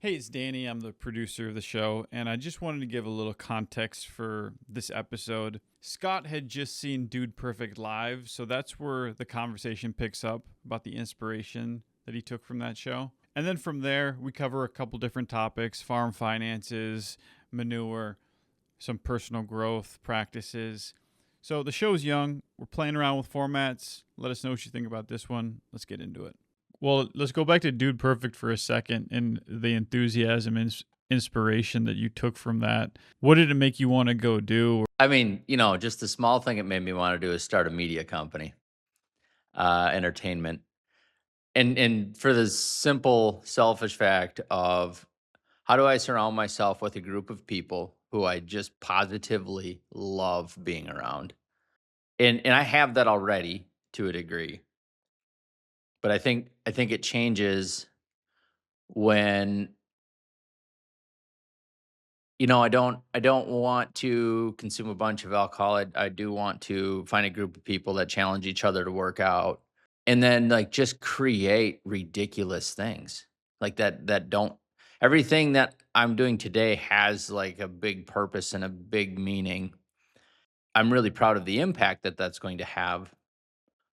Hey, it's Danny. I'm the producer of the show, and I just wanted to give a little context for this episode. Scott had just seen Dude Perfect live, so that's where the conversation picks up about the inspiration that he took from that show. And then from there, we cover a couple different topics: farm finances, manure, some personal growth practices. So the show's young. We're playing around with formats. Let us know what you think about this one. Let's get into it. Well, let's go back to Dude Perfect for a second and the enthusiasm and inspiration that you took from that. What did it make you want to go do? I mean, just the small thing it made me want to do is start a media company, entertainment. And for the simple, selfish fact of how do I surround myself with a group of people who I just positively love being around? And I have that already to a degree. But I think it changes when I don't want to consume a bunch of alcohol. I do want to find a group of people that challenge each other to work out, and then like just create ridiculous things like that don't everything that I'm doing today has like a big purpose and a big meaning. I'm really proud of the impact that that's going to have,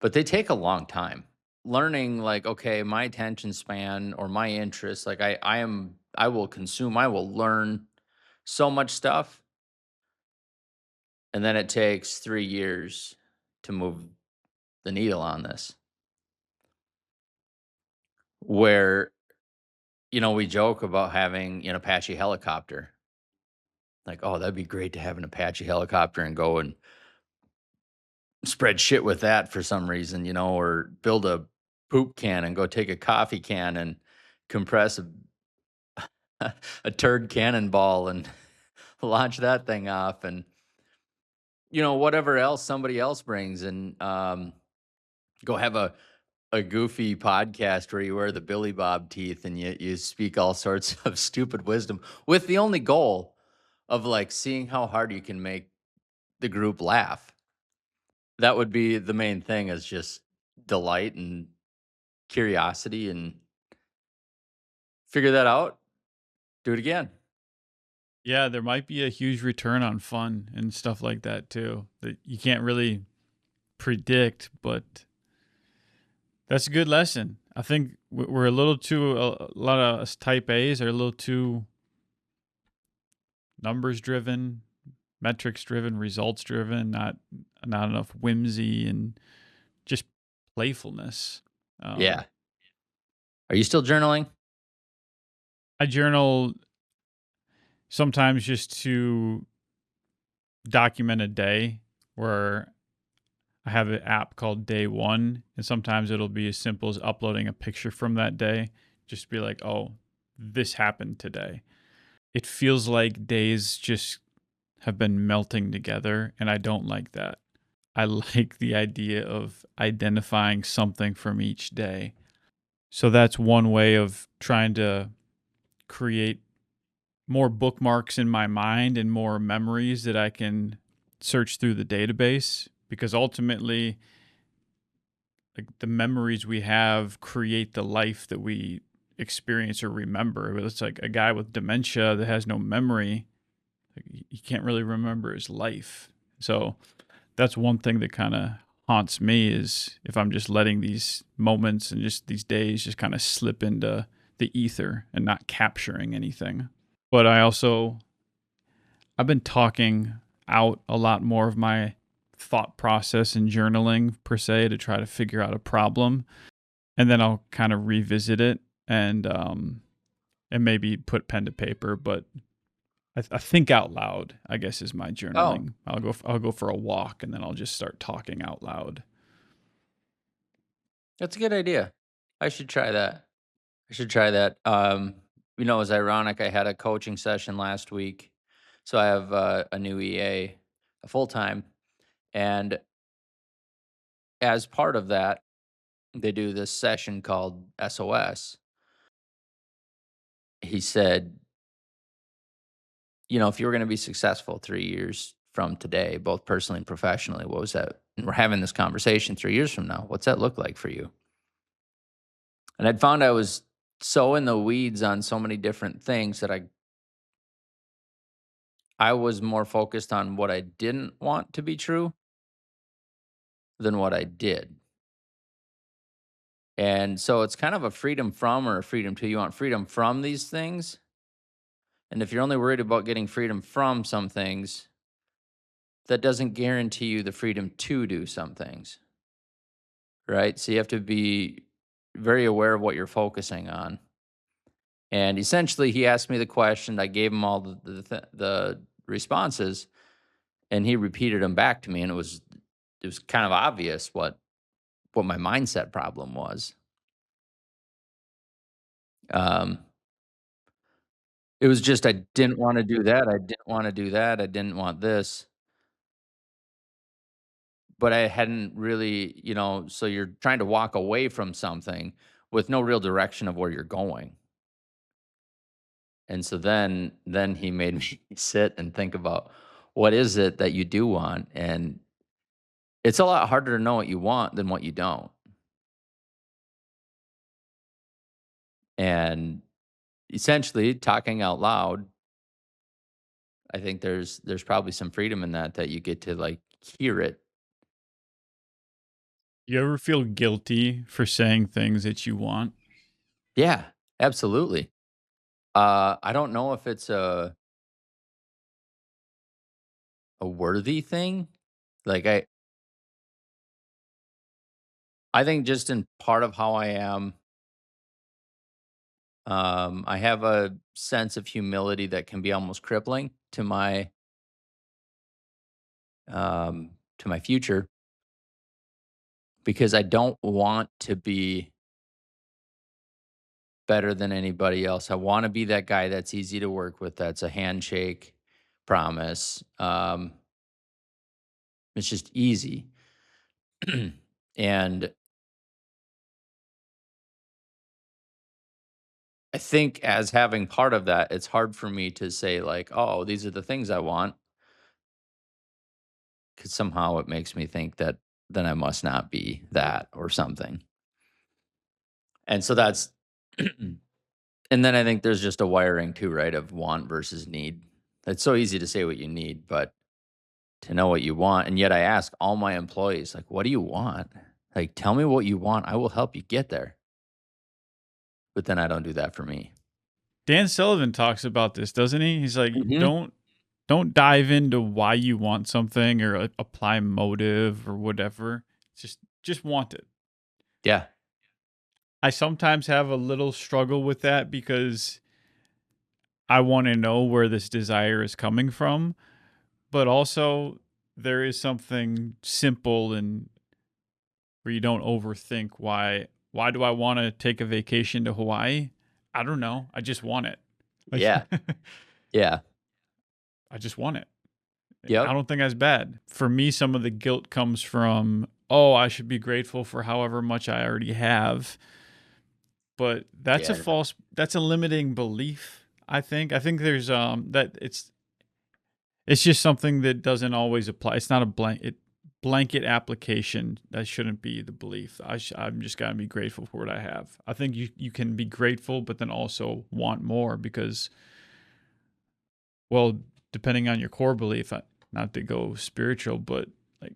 but they take a long time. Learning like, okay, my attention span or my interest, like I will consume, I will learn so much stuff. And then it takes 3 years to move the needle on this. Where, we joke about having an Apache helicopter. Like, "Oh, that'd be great to have an Apache helicopter and go and spread shit with that for some reason," or build a poop can and go take a coffee can and compress a turd cannonball and launch that thing off and, whatever else somebody else brings and, go have a goofy podcast where you wear the Billy Bob teeth and you speak all sorts of stupid wisdom with the only goal of like seeing how hard you can make the group laugh. That would be the main thing is just delight and curiosity and figure that out, do it again. Yeah, there might be a huge return on fun and stuff like that too that you can't really predict, but that's a good lesson. I think we're a little too, a lot of us type A's are a little too numbers driven, metrics driven, results driven, not enough whimsy and just playfulness. Yeah. Um, Are you still journaling? I journal sometimes just to document a day where I have an app called Day One, and sometimes it'll be as simple as uploading a picture from that day. Just be like, oh, this happened today. It feels like days just have been melting together, and I don't like that. I like the idea of identifying something from each day. So that's one way of trying to create more bookmarks in my mind and more memories that I can search through the database, because ultimately like the memories we have create the life that we experience or remember. It's like a guy with dementia that has no memory, like he can't really remember his life. So that's one thing that kind of haunts me is if I'm just letting these moments and just these days just kind of slip into the ether and not capturing anything. But I've been talking out a lot more of my thought process and journaling per se to try to figure out a problem, and then I'll kind of revisit it and maybe put pen to paper. But I think out loud, I guess, is my Oh, journaling. I'll go for a walk and then I'll just start talking out loud. that's a good idea. I should try that. I should try that. It was ironic. I had a coaching session last week, so I have a new EA, a full time, and as part of that, they do this session called SOS. He said, if you were going to be successful 3 years from today, both personally and professionally, what was that? And we're having this conversation 3 years from now. What's that look like for you? And I'd found I was so in the weeds on so many different things that I was more focused on what I didn't want to be true than what I did. And so it's kind of a freedom from or a freedom to. You want freedom from these things. And if you're only worried about getting freedom from some things, that doesn't guarantee you the freedom to do some things, right? So you have to be very aware of what you're focusing on. And essentially, he asked me the question. I gave him all the responses, and he repeated them back to me. And it was kind of obvious what my mindset problem was. Um, it was just I didn't want to do that. I didn't want to do that. I didn't want this. But I hadn't really, so you're trying to walk away from something with no real direction of where you're going. And so then he made me sit and think about what is it that you do want? And it's a lot harder to know what you want than what you don't. And essentially talking out loud, I think there's probably some freedom in that you get to like hear it. You ever feel guilty for saying things that you want? Yeah, absolutely. I don't know if it's a worthy thing. Like I think just in part of how I am, I have a sense of humility that can be almost crippling to my future because I don't want to be better than anybody else. I want to be that guy that's easy to work with. That's a handshake promise. It's just easy, and I think as having part of that, it's hard for me to say like, "Oh, these are the things I want," because somehow it makes me think that then I must not be that or something. And so that's and then I think there's just a wiring too, right, of want versus need. It's so easy to say what you need, but to know what you want, and yet I ask all my employees, like, "What do you want? Like, tell me what you want. I will help you get there." But then I don't do that for me. Dan Sullivan talks about this, doesn't he? He's like, Mhm. don't dive into why you want something or apply motive or whatever. Just want it. Yeah. I sometimes have a little struggle with that because I want to know where this desire is coming from, but also there is something simple and where you don't overthink why do I want to take a vacation to Hawaii? I don't know. I just want it. Like Yeah. Yeah. I just want it. I Yep. don't think that's bad. For me, some of the guilt comes from, oh, I should be grateful for however much I already have. But Yeah. that's a limiting belief, I think. I think there's that it's just something that doesn't always apply. It's not a blanket application. That shouldn't be the belief. I'm just gotta be grateful for what I have. I think you can be grateful, but then also want more because, well, depending on your core belief, not to go spiritual, but like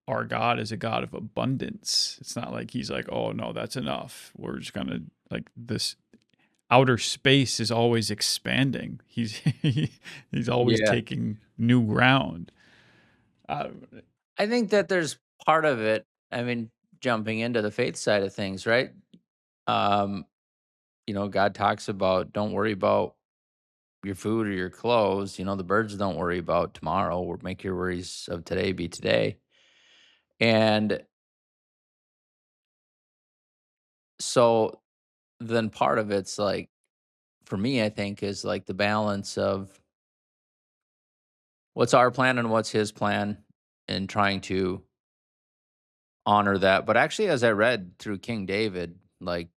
our God is a God of abundance. It's not like he's like, oh no, that's enough. We're just gonna like this outer space is always expanding. He's always Yeah. taking new ground. Uh, I think that there's part of it, I mean, jumping into the faith side of things, right? Um, God talks about don't worry about your food or your clothes. The birds don't worry about tomorrow or make your worries of today be today. And so then part of it's like, for me, I think is like the balance of what's our plan and what's his plan and trying to honor that. But actually, as I read through King David, like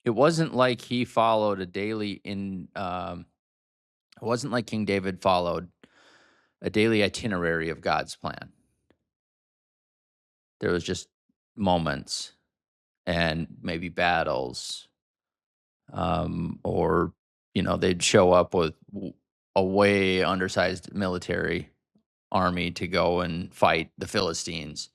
it wasn't like he followed a daily it wasn't like King David followed a daily itinerary of God's plan. There was just moments. and maybe battles, or they'd show up with a way undersized military army to go and fight the Philistines,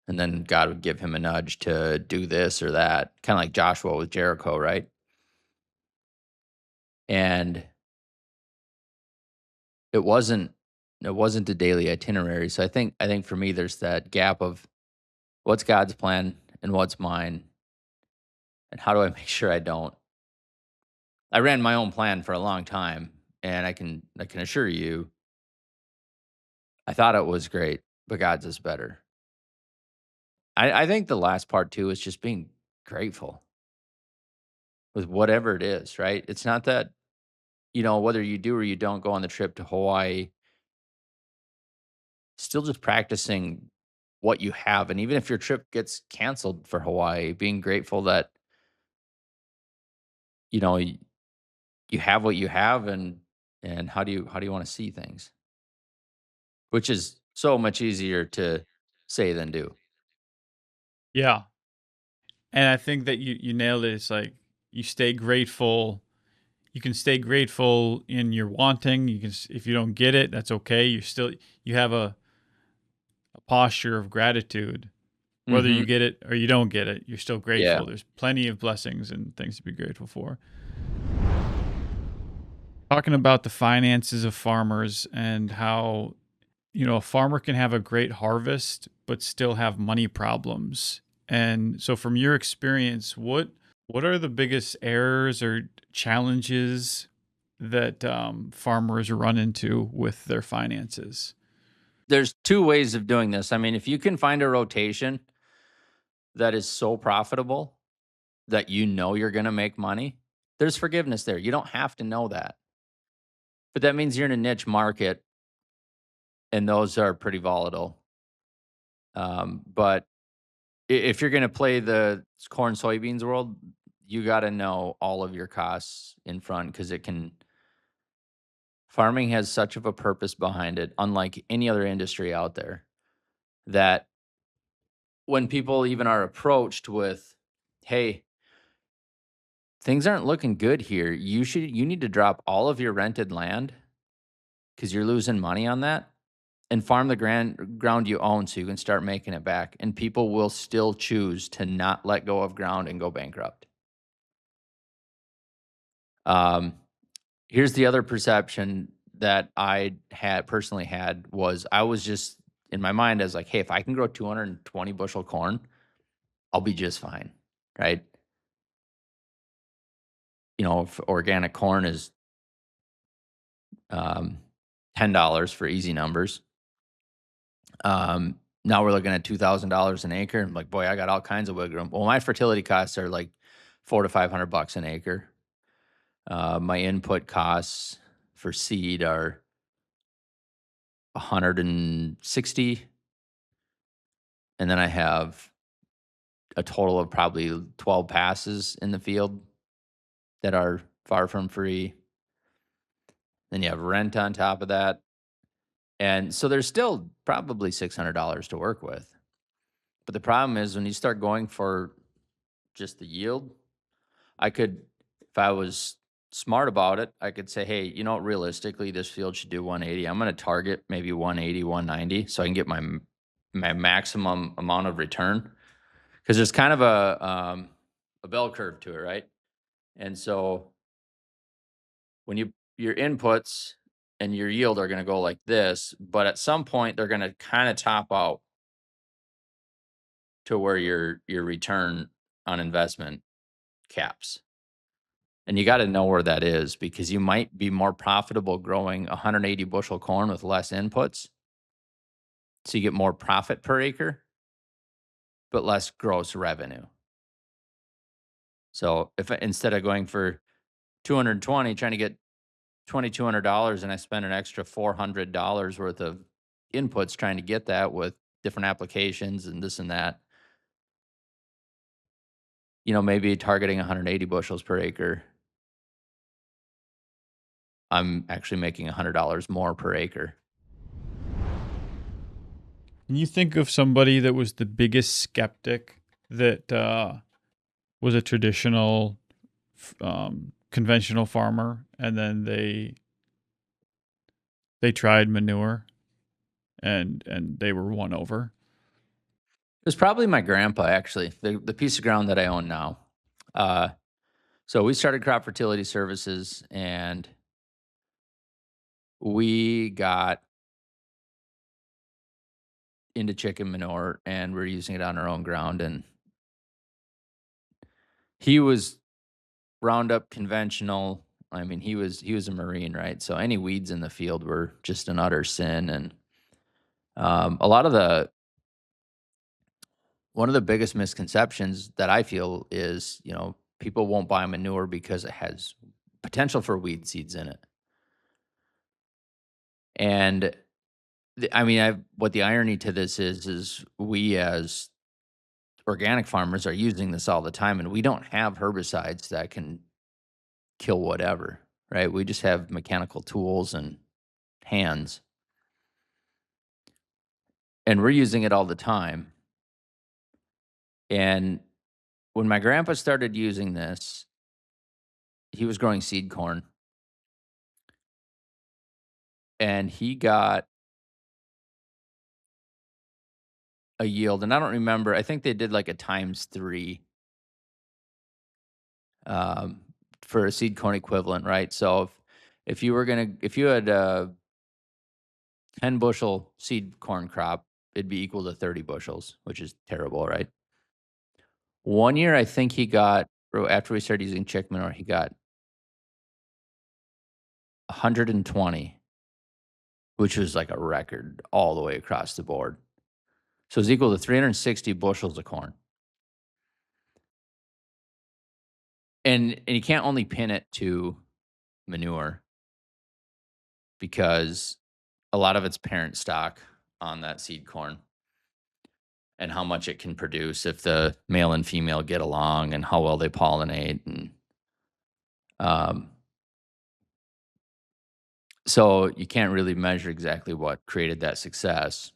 and then God would give him a nudge to do this or that, kind of like Joshua with Jericho, right? And it wasn't it wasn't a daily itinerary. So I think for me there's that gap of what's God's plan and what's mine, and how do I make sure I don't. I ran my own plan for a long time, and I can assure you I thought it was great, but God's is better. I think the last part too is just being grateful with whatever it is, right? It's not that, whether you do or you don't go on the trip to Hawaii, still just practicing what you have. And even if your trip gets canceled for Hawaii, being grateful that, you know, y- you have what you have, and how do you want to see things? Which is so much easier to say than do. Yeah. And I think that you nailed it. It's like you stay grateful. You can stay grateful in your wanting. If you don't get it, that's okay. You have a posture of gratitude. Whether you Mhm. get it or you don't get it, you're still Yeah. grateful. There's plenty of blessings and things to be grateful for. Talking about the finances of farmers and how, a farmer can have a great harvest but still have money problems. And so from your experience, what are the biggest errors or challenges that farmers run into with their finances? There's 2 ways of doing this. I mean, if you can find a rotation that is so profitable that you're gonna make money, there's forgiveness there. You don't have to know that. But that means you're in a niche market, and those are pretty volatile. But if you're gonna play the corn, soybeans world, you gotta know all of your costs in front, because it can farming has such of a purpose behind it, unlike any other industry out there, that when people even are approached with, "Hey, things aren't looking good here. You need to drop all of your rented land because you're losing money on that, and farm the ground you own so you can start making it back." And people will still choose to not let go of ground and go bankrupt. Um, Here's the other perception that I had personally had was I was just in my mind, I was like, "Hey, if I can grow 220 bushel corn, I'll be just fine." Right? If organic corn is um, $10 for easy numbers. Now we're looking at $2,000 an acre. I'm like, boy, I got all kinds of wiggle room. Well, my fertility costs are like 400 to 500 bucks an acre. My input costs for seed are 160, and then I have a total of probably 12 passes in the field that are far from free. Then you have rent on top of that, and so there's still probably $600 to work with. But the problem is when you start going for just the yield, I could, if I was smart about it, I could say, hey, realistically, this field should do 180. I'm going to target maybe 180, 190 so I can get my maximum amount of return. Because there's kind of a bell curve to it, right? And so when your inputs and your yield are going to go like this, but at some point they're going to kind of top out to where your return on investment caps. And you got to know where that is, because you might be more profitable growing 180 bushel corn with less inputs. So you get more profit per acre, but less gross revenue. So if instead of going for 220, trying to get $2,200, and I spend an extra $400 worth of inputs trying to get that with different applications and this and that, maybe targeting 180 bushels per acre, I'm actually making $100 more per acre. Can you think of somebody that was the biggest skeptic that was a traditional, conventional farmer, and then they tried manure and they were won over? It was probably my grandpa, actually, the piece of ground that I own now. Uh, so we started crop fertility services, and we got into chicken manure, and we're using it on our own ground. And he was Roundup conventional. I mean, he was a Marine, right? So any weeds in the field were just an utter sin. And a lot of the one of the biggest misconceptions that I feel is, people won't buy manure because it has potential for weed seeds in it. And I mean, what the irony to this is we as organic farmers are using this all the time, and we don't have herbicides that can kill whatever, right? We just have mechanical tools and hands, and we're using it all the time. And when my grandpa started using this, he was growing seed corn, and he got a yield, and I don't remember, I think they did like a times 3, um, for a seed corn equivalent, right? So if you had a 10 bushel seed corn crop, it'd be equal to 30 bushels, which is terrible, right? One year, I think after we started using chick manure, he got 120, which was like a record all the way across the board. So it's equal to 360 bushels of corn. And you can't only pin it to manure because a lot of it's parent stock on that seed corn and how much it can produce if the male and female get along and how well they pollinate. And um, so you can't really measure exactly what created that success.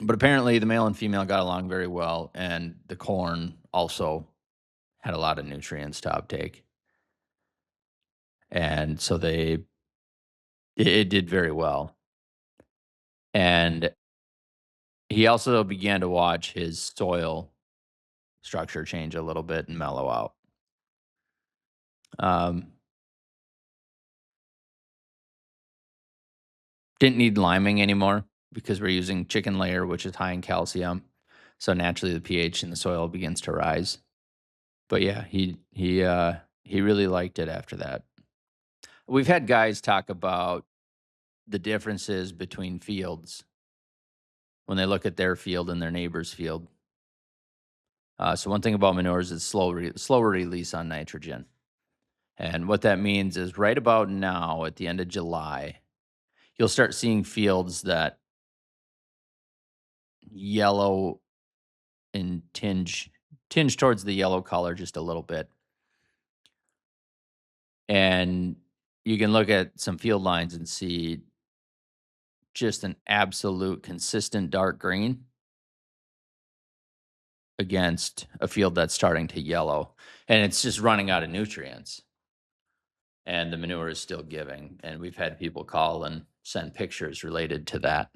But apparently the male and female got along very well, and the corn also had a lot of nutrients to uptake. And so it did very well. And he also began to watch his soil structure change a little bit and mellow out. Um, didn't need liming anymore because we're using chicken layer, which is high in calcium. So naturally the pH in the soil begins to rise. But yeah, he really liked it after that. We've had guys talk about the differences between fields when they look at their field and their neighbor's field. So one thing about manure is it's slower release on nitrogen. And what that means is right about now at the end of July, you'll start seeing fields that yellow and tinge towards the yellow color just a little bit. And you can look at some field lines and see just an absolute consistent dark green against a field that's starting to yellow, and it's just running out of nutrients, and the manure is still giving. And we've had people call and send pictures related to that.